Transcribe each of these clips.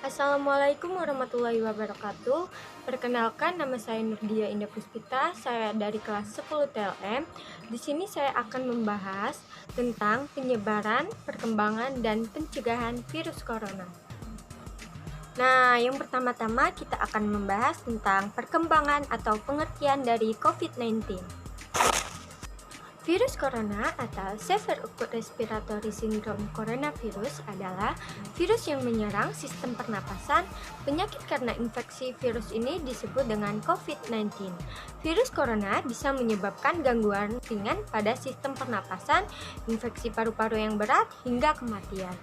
Assalamualaikum warahmatullahi wabarakatuh. Perkenalkan, nama saya Nurdia Indah Puspita. Saya dari kelas 10 TLM. Di sini saya akan membahas tentang penyebaran, perkembangan, dan pencegahan virus corona. Nah, yang pertama-tama kita akan membahas tentang perkembangan atau pengertian dari COVID-19. Virus corona atau Severe Acute Respiratory Syndrome coronavirus adalah virus yang menyerang sistem pernapasan. Penyakit karena infeksi virus ini disebut dengan COVID-19. Virus corona bisa menyebabkan gangguan ringan pada sistem pernapasan, infeksi paru-paru yang berat, hingga kematian.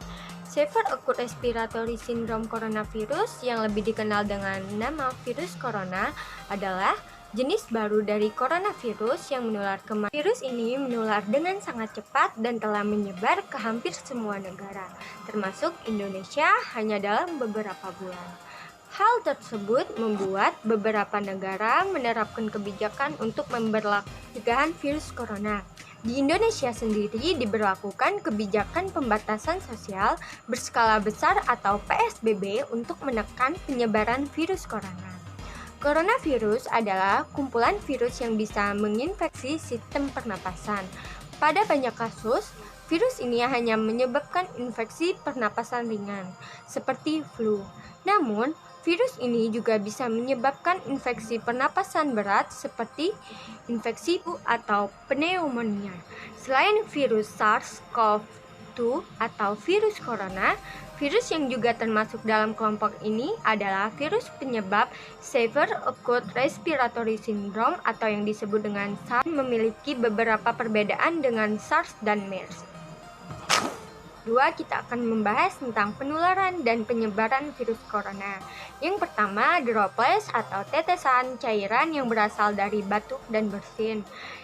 Severe Acute Respiratory Syndrome coronavirus yang lebih dikenal dengan nama virus corona adalah jenis baru dari coronavirus yang menular ke manusia. Virus ini menular dengan sangat cepat dan telah menyebar ke hampir semua negara, termasuk Indonesia hanya dalam beberapa bulan. Hal tersebut membuat beberapa negara menerapkan kebijakan untuk memperlakukan virus corona. Di Indonesia sendiri diberlakukan kebijakan pembatasan sosial berskala besar atau PSBB untuk menekan penyebaran virus corona. Coronavirus adalah kumpulan virus yang bisa menginfeksi sistem pernapasan. Pada banyak kasus, virus ini hanya menyebabkan infeksi pernapasan ringan, seperti flu. Namun, virus ini juga bisa menyebabkan infeksi pernapasan berat seperti infeksi flu atau pneumonia. Selain virus SARS-CoV-2 atau virus corona, virus yang juga termasuk dalam kelompok ini adalah virus penyebab Severe Acute Respiratory Syndrome atau yang disebut dengan SARS, memiliki beberapa perbedaan dengan SARS dan MERS. Kedua, kita akan membahas tentang penularan dan penyebaran virus corona. Yang pertama, droplets atau tetesan cairan yang berasal dari batuk dan bersin.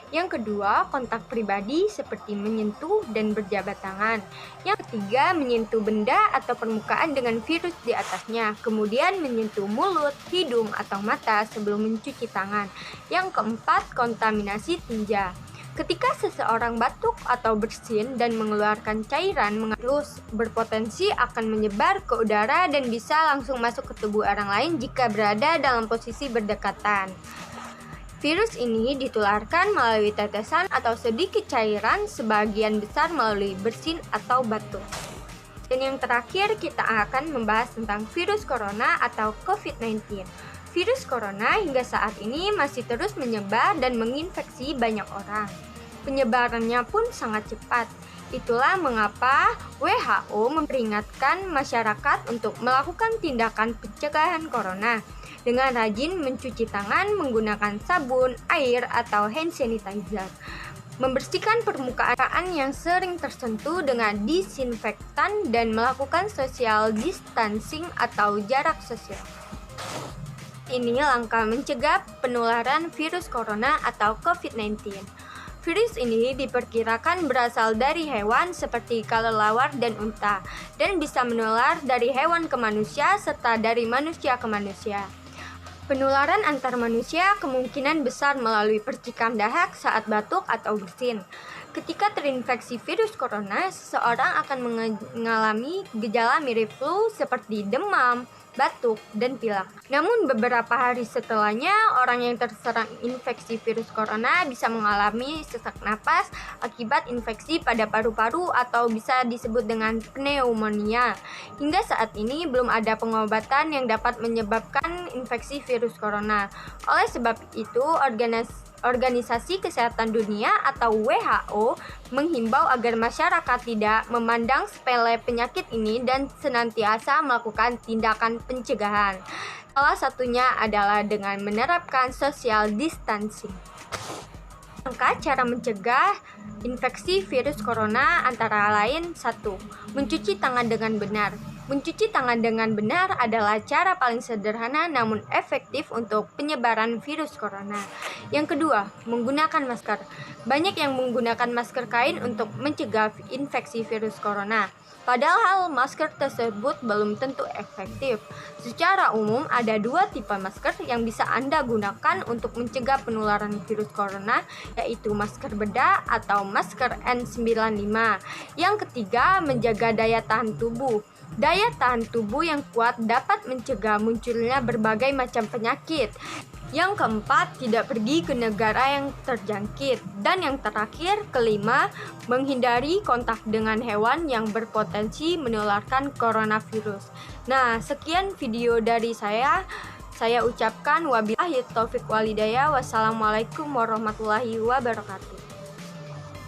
Yang kedua, kontak pribadi seperti menyentuh dan berjabat tangan. Yang ketiga, menyentuh benda atau permukaan dengan virus di atasnya. Kemudian menyentuh mulut, hidung, atau mata sebelum mencuci tangan. Yang keempat, kontaminasi tinja. Ketika seseorang batuk atau bersin dan mengeluarkan cairan, virus berpotensi akan menyebar ke udara dan bisa langsung masuk ke tubuh orang lain jika berada dalam posisi berdekatan. Virus ini ditularkan melalui tetesan atau sedikit cairan, sebagian besar melalui bersin atau batuk. Dan yang terakhir, kita akan membahas tentang virus corona atau COVID-19. Virus corona hingga saat ini masih terus menyebar dan menginfeksi banyak orang. Penyebarannya pun sangat cepat. Itulah mengapa WHO memperingatkan masyarakat untuk melakukan tindakan pencegahan corona dengan rajin mencuci tangan menggunakan sabun, air, atau hand sanitizer. Membersihkan permukaan yang sering tersentuh dengan disinfektan dan melakukan social distancing atau jarak sosial. Ini langkah mencegah penularan virus corona atau COVID-19. Virus ini diperkirakan berasal dari hewan seperti kelelawar dan unta, dan bisa menular dari hewan ke manusia serta dari manusia ke manusia. Penularan antar manusia kemungkinan besar melalui percikan dahak saat batuk atau bersin. Ketika terinfeksi virus corona, seseorang akan mengalami gejala mirip flu seperti demam, batuk, dan pilek. Namun beberapa hari setelahnya, orang yang terserang infeksi virus corona bisa mengalami sesak napas akibat infeksi pada paru-paru atau bisa disebut dengan pneumonia. Hingga saat ini belum ada pengobatan yang dapat menyebabkan infeksi virus corona. Oleh sebab itu, Organisasi Kesehatan Dunia atau WHO menghimbau agar masyarakat tidak memandang sepele penyakit ini dan senantiasa melakukan tindakan pencegahan. Salah satunya adalah dengan menerapkan social distancing. Cara mencegah infeksi virus corona antara lain 1. Mencuci tangan dengan benar. Mencuci tangan dengan benar adalah cara paling sederhana namun efektif untuk penyebaran virus corona. Yang kedua, menggunakan masker. Banyak yang menggunakan masker kain untuk mencegah infeksi virus corona. Padahal masker tersebut belum tentu efektif. Secara umum ada 2 tipe masker yang bisa Anda gunakan untuk mencegah penularan virus corona, yaitu masker bedah atau masker N95. Yang ketiga, menjaga daya tahan tubuh. Daya tahan tubuh yang kuat dapat mencegah munculnya berbagai macam penyakit. Yang keempat, tidak pergi ke negara yang terjangkit. Dan yang terakhir, kelima, menghindari kontak dengan hewan yang berpotensi menularkan coronavirus. Nah, sekian video dari saya. Saya ucapkan wabillahi taufik walhidayah. Wassalamualaikum warahmatullahi wabarakatuh.